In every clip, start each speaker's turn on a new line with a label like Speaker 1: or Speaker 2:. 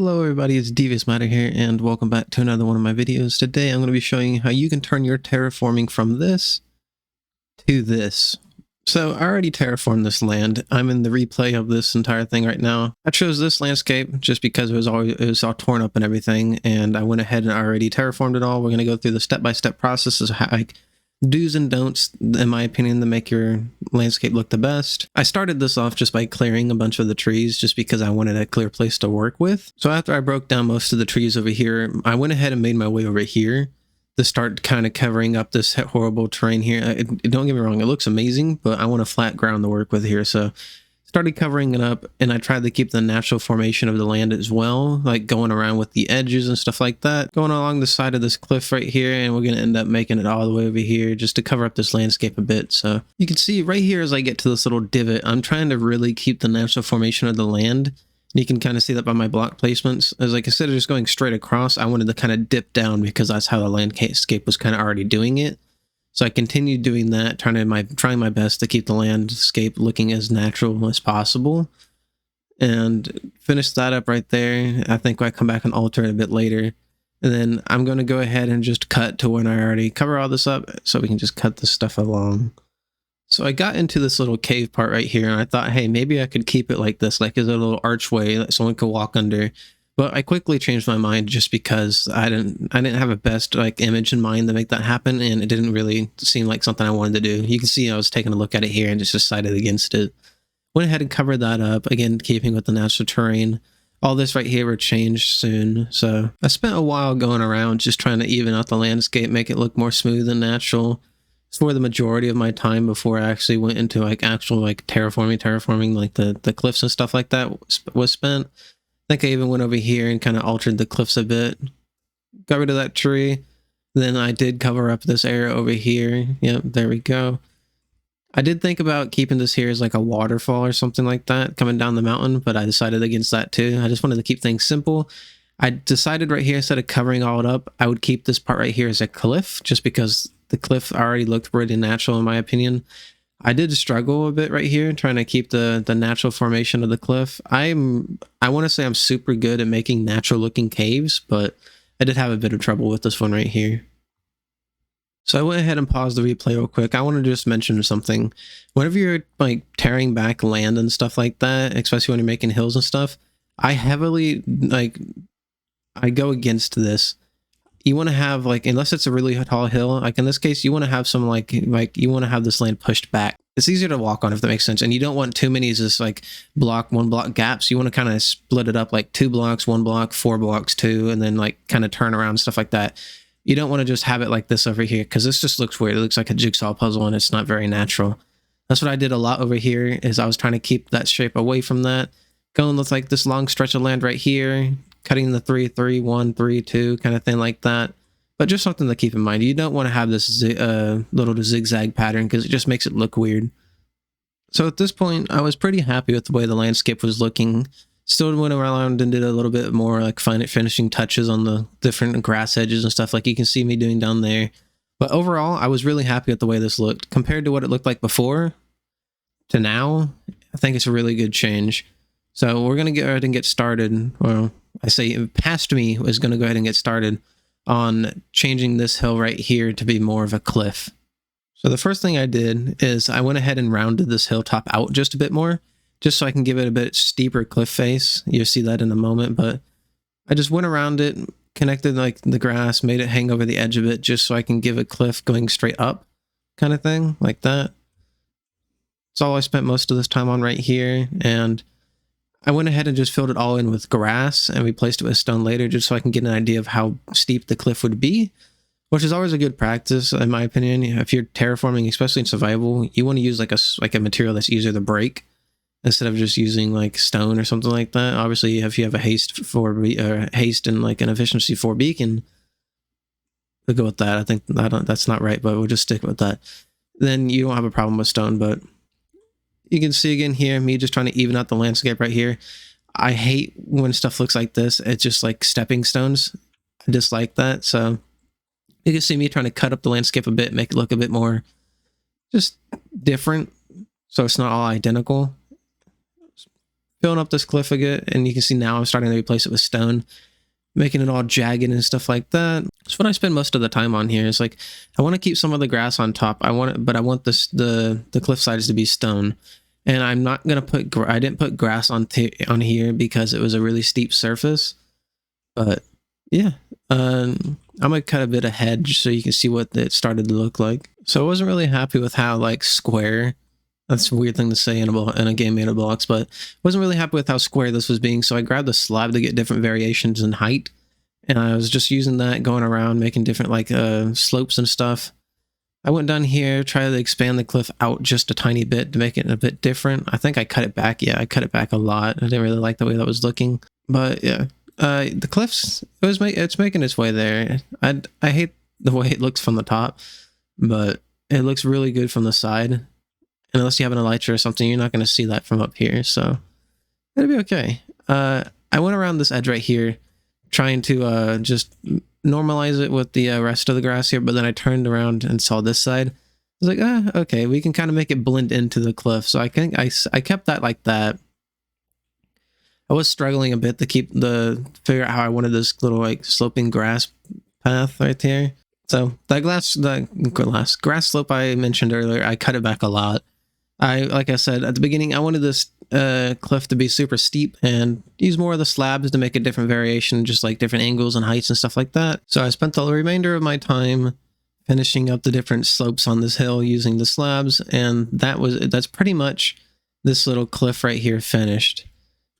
Speaker 1: Hello everybody, it's DeviousMatter here and welcome back to another one of my videos. Today I'm going to be showing you how you can turn your terraforming from this to this. So I already terraformed this land. I'm in the replay of this entire thing right now. I chose this landscape just because it was all torn up and everything, and I went ahead and already terraformed it all. We're going to go through the step-by-step processes, do's and don'ts, in my opinion, to make your landscape look the best. I started this off just by clearing a bunch of the trees just because I wanted a clear place to work with. So after I broke down most of the trees over here, I went ahead and made my way over here to start kind of covering up this horrible terrain here. Don't get me wrong, it looks amazing, but I want a flat ground to work with here. So started covering it up, and I tried to keep the natural formation of the land as well, like going around with the edges and stuff like that, going along the side of this cliff right here, and we're going to end up making it all the way over here just to cover up this landscape a bit. So you can see right here as I get to this little divot, I'm trying to really keep the natural formation of the land. You can kind of see that by my block placements. As like, instead of just going straight across, I wanted to kind of dip down because that's how the landscape was kind of already doing it. So I continued doing that, trying my best to keep the landscape looking as natural as possible, and finished that up right there. I think I come back and alter it a bit later, and then I'm going to go ahead and just cut to when I already cover all this up, so we can just cut this stuff along. So I got into this little cave part right here, and I thought, hey, maybe I could keep it like this, like as a little archway that someone could walk under. But I quickly changed my mind just because I didn't have a best like image in mind to make that happen, and it didn't really seem like something I wanted to do. You can see I was taking a look at it here and just decided against it. Went ahead and covered that up, again keeping with the natural terrain. All this right here will change soon. So I spent a while going around just trying to even out the landscape, make it look more smooth and natural for the majority of my time before I actually went into like actual like terraforming, like the cliffs and stuff like that was spent. I think I even went over here and kind of altered the cliffs a bit. Got rid of that tree. Then I did cover up this area over here. Yep, there we go. I did think about keeping this here as like a waterfall or something like that coming down the mountain, but I decided against that too. I just wanted to keep things simple. I decided right here, instead of covering all it up, I would keep this part right here as a cliff, just because the cliff already looked pretty natural in my opinion. I did struggle a bit right here trying to keep the natural formation of the cliff. I want to say I'm super good at making natural looking caves, but I did have a bit of trouble with this one right here. So I went ahead and paused the replay real quick. I want to just mention something. Whenever you're like tearing back land and stuff like that, especially when you're making hills and stuff, I heavily I go against this. You want to have like, unless it's a really tall hill, like in this case, you want to have some like you want to have this land pushed back. It's easier to walk on, if that makes sense. And you don't want too many just like one block gaps. You want to kind of split it up like 2 blocks, 1 block, 4 blocks, 2, and then like kind of turn around and stuff like that. You don't want to just have it like this over here, because this just looks weird. It looks like a jigsaw puzzle and it's not very natural. That's what I did a lot over here, is I was trying to keep that shape away from that. Going with like this long stretch of land right here, cutting the 3, 3, 1, 3, 2 kind of thing like that. But just something to keep in mind. You don't want to have this little zigzag pattern, because it just makes it look weird. So at this point, I was pretty happy with the way the landscape was looking. Still went around and did a little bit more like finishing touches on the different grass edges and stuff like you can see me doing down there. But overall, I was really happy with the way this looked. Compared to what it looked like before to now, I think it's a really good change. So we're going to go ahead and get started. Well, I say past me was going to go ahead and get started on changing this hill right here to be more of a cliff. So the first thing I did is I went ahead and rounded this hilltop out just a bit more, just so I can give it a bit steeper cliff face. You'll see that in a moment, but I just went around it, connected like the grass, made it hang over the edge of it, just so I can give a cliff going straight up kind of thing, like that. That's all I spent most of this time on right here, and I went ahead and just filled it all in with grass and replaced it with stone later, just so I can get an idea of how steep the cliff would be, which is always a good practice in my opinion. If you're terraforming, especially in survival, you want to use like a material that's easier to break instead of just using like stone or something like that. Obviously, if you have a haste and like an efficiency 4 beacon, we'll go with that. I think that's not right, but we'll just stick with that. Then you don't have a problem with stone. But you can see again here, me just trying to even out the landscape right here. I hate when stuff looks like this. It's just like stepping stones. I dislike that. So you can see me trying to cut up the landscape a bit, make it look a bit more just different, so it's not all identical. filling up this cliff again, and you can see now I'm starting to replace it with stone, making it all jagged and stuff like that. That's what I spend most of the time on here. Is like, I want to keep some of the grass on top. But I want this the cliff sides to be stone. And I'm not gonna I didn't put grass on here because it was a really steep surface. But yeah, I'm gonna cut a bit of hedge so you can see what it started to look like. So I wasn't really happy with how like square. That's a weird thing to say in a game made of blocks, but wasn't really happy with how square this was being. So I grabbed a slab to get different variations in height, and I was just using that, going around making different like slopes and stuff. I went down here, tried to expand the cliff out just a tiny bit to make it a bit different. I think I cut it back. Yeah, I cut it back a lot. I didn't really like the way that was looking, but yeah, the cliffs, it's making its way there. I hate the way it looks from the top, but it looks really good from the side. And unless you have an elytra or something, you're not going to see that from up here, so it'll be okay. I went around this edge right here, trying to just normalize it with the rest of the grass here, but then I turned around and saw this side. I was like, okay, we can kind of make it blend into the cliff. So I think I kept that like that. I was struggling a bit to figure out how I wanted this little like sloping grass path right here. So that grass slope I mentioned earlier, I cut it back a lot. Like I said at the beginning, I wanted this cliff to be super steep and use more of the slabs to make a different variation, just like different angles and heights and stuff like that. So I spent the remainder of my time finishing up the different slopes on this hill using the slabs, and that's pretty much this little cliff right here finished.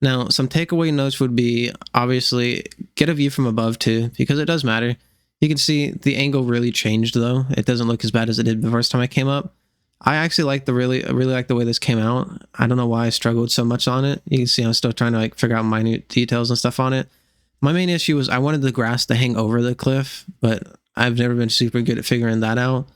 Speaker 1: Now, some takeaway notes would be, obviously, get a view from above too, because it does matter. You can see the angle really changed though. It doesn't look as bad as it did the first time I came up. I actually really like the way this came out. I don't know why I struggled so much on it. You can see I'm still trying to like figure out minute details and stuff on it. My main issue was I wanted the grass to hang over the cliff, but I've never been super good at figuring that out.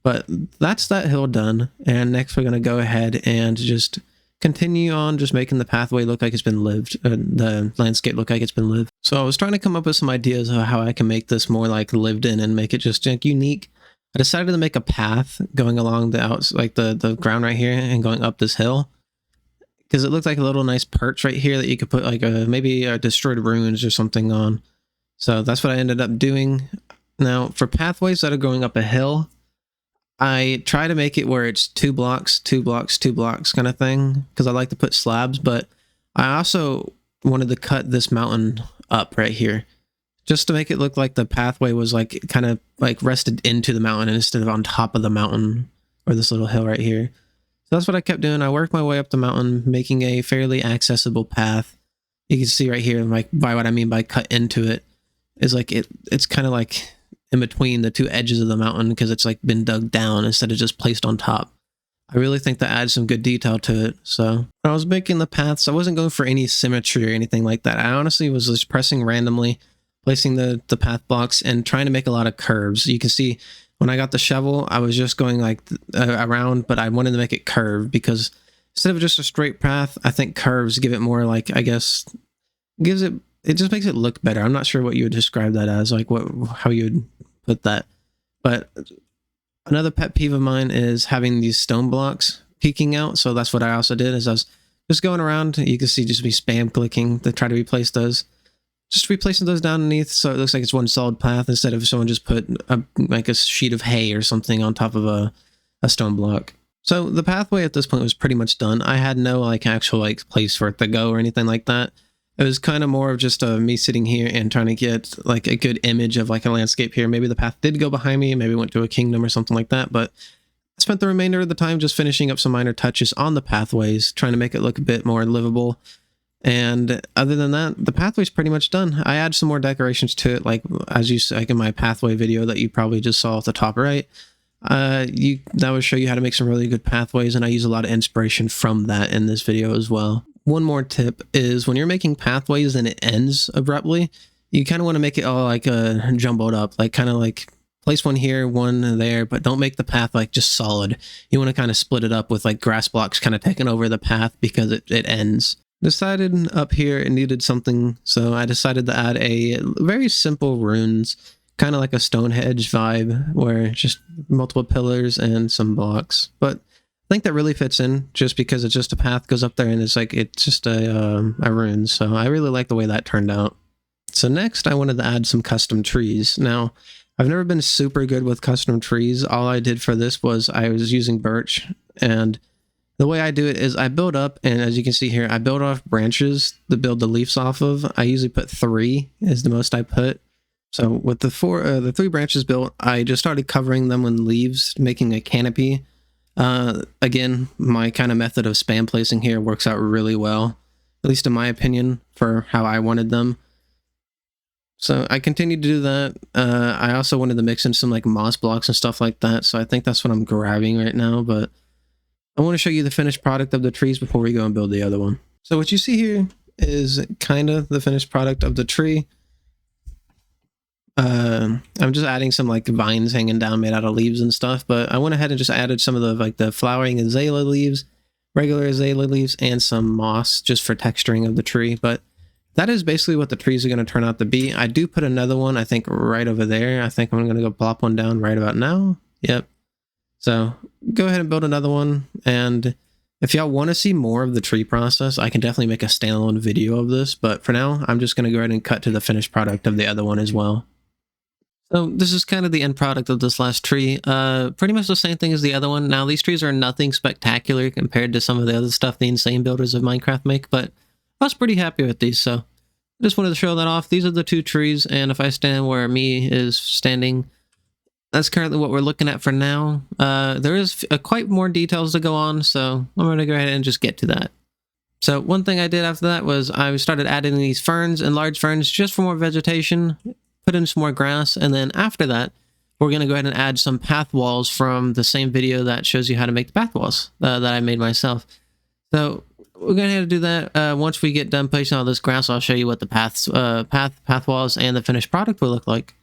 Speaker 1: But that's that hill done. And next we're going to go ahead and just continue on just making the pathway look like it's been lived, the landscape look like it's been lived. So I was trying to come up with some ideas of how I can make this more like lived in and make it just like unique. I decided to make a path going along the ground right here and going up this hill, because it looked like a little nice perch right here that you could put like maybe a destroyed ruins or something on. So that's what I ended up doing. Now for pathways that are going up a hill, I try to make it where it's 2 blocks, 2 blocks, 2 blocks kind of thing, because I like to put slabs, but I also wanted to cut this mountain up right here, just to make it look like the pathway was like kind of like rested into the mountain instead of on top of the mountain, or this little hill right here. So that's what I kept doing. I worked my way up the mountain, making a fairly accessible path. You can see right here, like by what I mean by cut into it, is like it's kind of like in between the two edges of the mountain, because it's like been dug down instead of just placed on top. I really think that adds some good detail to it. So when I was making the paths, I wasn't going for any symmetry or anything like that. I honestly was just pressing randomly, placing the path blocks and trying to make a lot of curves. You can see when I got the shovel, I was just going like around, but I wanted to make it curved, because instead of just a straight path, I think curves give it more like, I guess, it just makes it look better. I'm not sure what you would describe that as, like how you would put that. But another pet peeve of mine is having these stone blocks peeking out. So that's what I also did, is I was just going around. You can see just me spam clicking to try to replace those. Just replacing those down underneath so it looks like it's one solid path, instead of someone just put like a sheet of hay or something on top of a stone block. So the pathway at this point was pretty much done. I had no like actual like place for it to go or anything like that. It was kind of more of just me sitting here and trying to get like a good image of like a landscape here. Maybe the path did go behind me, maybe went to a kingdom or something like that, but I spent the remainder of the time just finishing up some minor touches on the pathways, trying to make it look a bit more livable. And other than that, the pathway's pretty much done. I add some more decorations to it, like like in my pathway video that you probably just saw at the top right. That would show you how to make some really good pathways, and I use a lot of inspiration from that in this video as well. One more tip is when you're making pathways and it ends abruptly, you kind of want to make it all like jumbled up, like kind of like place one here, one there, but don't make the path like just solid. You want to kind of split it up with like grass blocks kind of taking over the path, because it ends. Decided up here it needed something, so I decided to add a very simple runes, kind of like a Stonehenge vibe, where just multiple pillars and some blocks. But think that really fits in just because it's just a path goes up there and it's like, it's just a rune. So I really like the way that turned out. So next I wanted to add some custom trees. Now I've never been super good with custom trees. All I did for this was I was using birch, and the way I do it is I build up, and as you can see here, I build off branches to build the leaves off of. I usually put 3 is the most I put. So with the 3 branches built, I just started covering them with leaves, making a canopy. Again, my kind of method of spam placing here works out really well, at least in my opinion, for how I wanted them. So I continued to do that. I also wanted to mix in some like moss blocks and stuff like that. So I think that's what I'm grabbing right now, but I want to show you the finished product of the trees before we go and build the other one. So what you see here is kind of the finished product of the tree. I'm just adding some like vines hanging down made out of leaves and stuff, but I went ahead and just added some of the like the flowering azalea leaves, regular azalea leaves, and some moss just for texturing of the tree. But that is basically what the trees are going to turn out to be. I do put another one, I think, right over there. I think I'm going to go plop one down right about now. Yep. So go ahead and build another one. And if y'all want to see more of the tree process, I can definitely make a standalone video of this. But for now, I'm just going to go ahead and cut to the finished product of the other one as well. So this is kind of the end product of this last tree. Pretty much the same thing as the other one. Now, these trees are nothing spectacular compared to some of the other stuff the insane builders of Minecraft make, but I was pretty happy with these, so I just wanted to show that off. These are the 2 trees, and if I stand where me is standing, that's currently what we're looking at for now. There is quite more details to go on, so I'm going to go ahead and just get to that. So one thing I did after that was I started adding these ferns and large ferns just for more vegetation, put in some more grass, and then after that, we're going to go ahead and add some path walls from the same video that shows you how to make the path walls that I made myself. So we're going to have to do that. Once we get done placing all this grass, I'll show you what the path walls and the finished product will look like.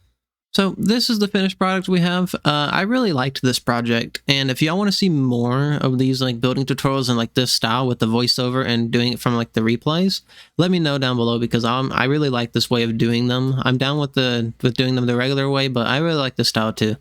Speaker 1: So this is the finished product we have. I really liked this project, and if y'all want to see more of these like building tutorials and like this style with the voiceover and doing it from like the replays, let me know down below, because I really like this way of doing them. I'm down with doing them the regular way, but I really like this style too.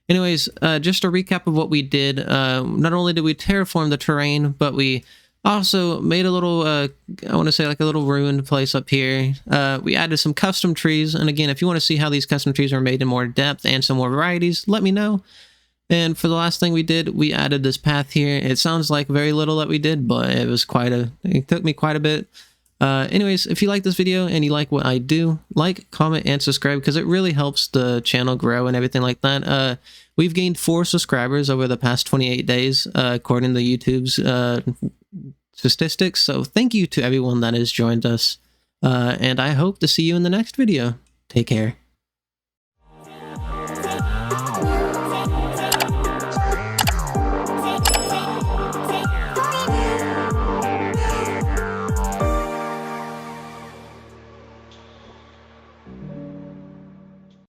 Speaker 1: Anyways, just a recap of what we did. Not only did we terraform the terrain, but we also made a little, I want to say like a little ruined place up here. We added some custom trees. And again, if you want to see how these custom trees are made in more depth and some more varieties, let me know. And for the last thing we did, we added this path here. It sounds like very little that we did, but it took me quite a bit. Anyways, if you like this video and you like what I do, like, comment, and subscribe, because it really helps the channel grow and everything like that. We've gained 4 subscribers over the past 28 days, according to YouTube's statistics. So thank you to everyone that has joined us, and I hope to see you in the next video. Take care.